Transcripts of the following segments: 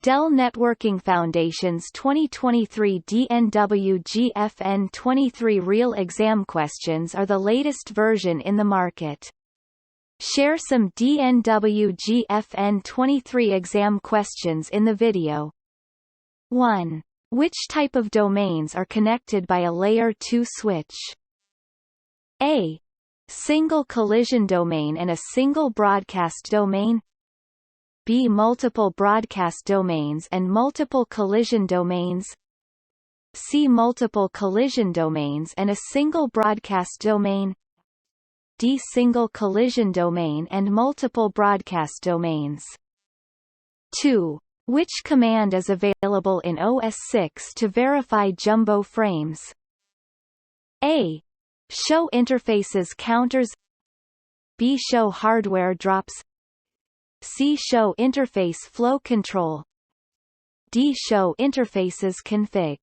Dell Networking Foundations 2023 D-NWG-FN-23 Real Exam questions are the latest version in the market. Share some D-NWG-FN-23 exam questions in the video. 1. Which type of domains are connected by a Layer 2 switch? A. Single collision domain and a single broadcast domain. B. Multiple broadcast domains and multiple collision domains. C. Multiple collision domains and a single broadcast domain. D. Single collision domain and multiple broadcast domains. 2. Which command is available in OS 6 to verify jumbo frames? A. Show interfaces counters. B. Show hardware drops. C. Show interface flow control. D. Show interfaces config.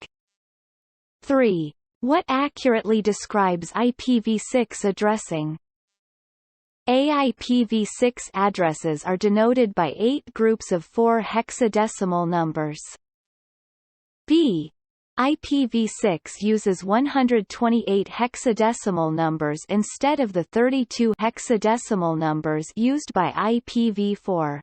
3. What accurately describes IPv6 addressing? A. IPv6 addresses are denoted by 8 groups of 4 hexadecimal numbers. B. IPv6 uses 128 hexadecimal numbers instead of the 32 hexadecimal numbers used by IPv4.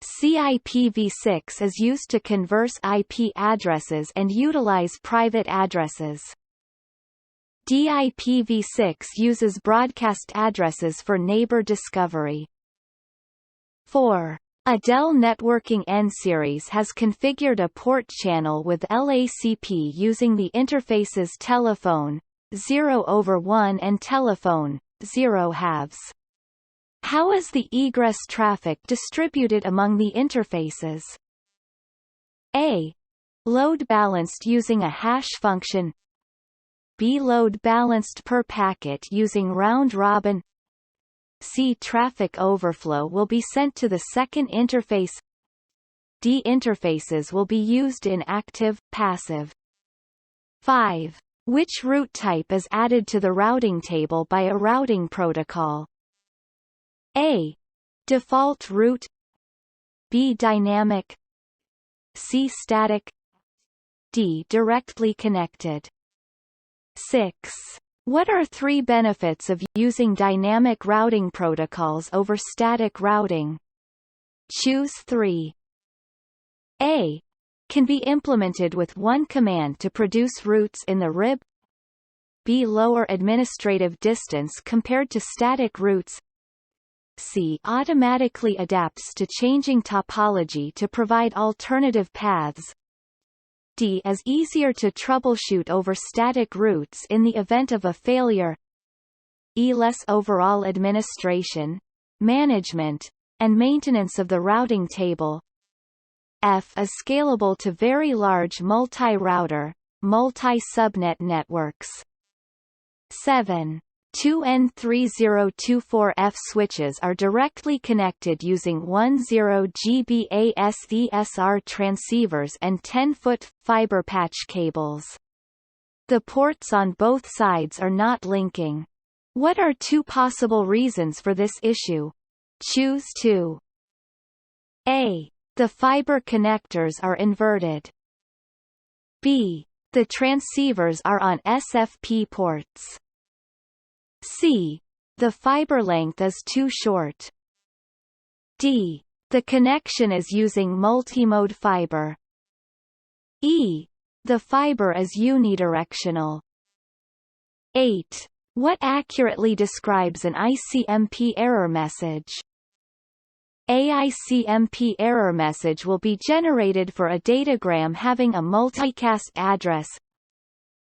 C. IPv6 is used to converse IP addresses and utilize private addresses. D. IPv6 uses broadcast addresses for neighbor discovery. 4. A Dell Networking N-Series has configured a port channel with LACP using the interfaces telephone 0/1 and telephone 0/2. How is the egress traffic distributed among the interfaces? A. Load balanced using a hash function. B. Load balanced per packet using round robin. C. Traffic overflow will be sent to the second interface. D. Interfaces will be used in active, passive. 5. Which route type is added to the routing table by a routing protocol? A. Default route. B. Dynamic. C. Static. D. Directly connected. 6. What are 3 benefits of using dynamic routing protocols over static routing? Choose 3. A. Can be implemented with one command to produce routes in the RIB. B. Lower administrative distance compared to static routes. C. Automatically adapts to changing topology to provide alternative paths. D. Is easier to troubleshoot over static routes in the event of a failure. E. Less overall administration, management, and maintenance of the routing table. F. Is scalable to very large multi-router, multi-subnet networks. 7. 2N3024F switches are directly connected using 10GBASESR transceivers and 10-foot fiber patch cables. The ports on both sides are not linking. What are 2 possible reasons for this issue? Choose 2. A. The fiber connectors are inverted. B. The transceivers are on SFP ports. C. The fiber length is too short. D. The connection is using multimode fiber. E. The fiber is unidirectional. 8. What accurately describes an ICMP error message? A. ICMP error message will be generated for a datagram having a multicast address.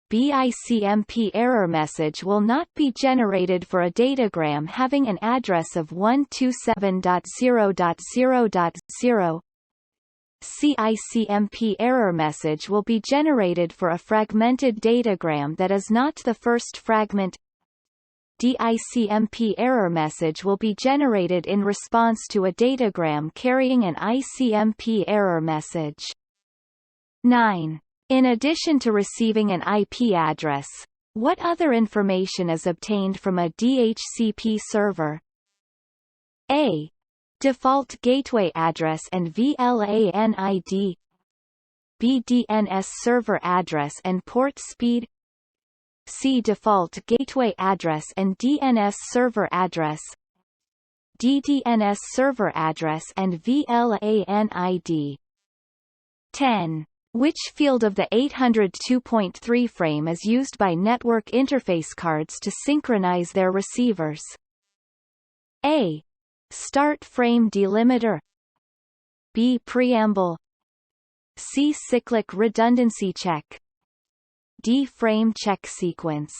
B. ICMP error message will not be generated for a datagram having an address of 127.0.0.0. C. ICMP error message will be generated for a fragmented datagram that is not the first fragment. D. ICMP error message will be generated in response to a datagram carrying an ICMP error message. 9. In addition to receiving an IP address, what other information is obtained from a DHCP server? A. Default gateway address and VLAN ID. B. DNS server address and port speed. C. Default gateway address and DNS server address. D. DNS server address and VLAN ID. 10. Which field of the 802.3 frame is used by network interface cards to synchronize their receivers? A. Start frame delimiter. B. Preamble. C. Cyclic redundancy check. D. Frame check sequence.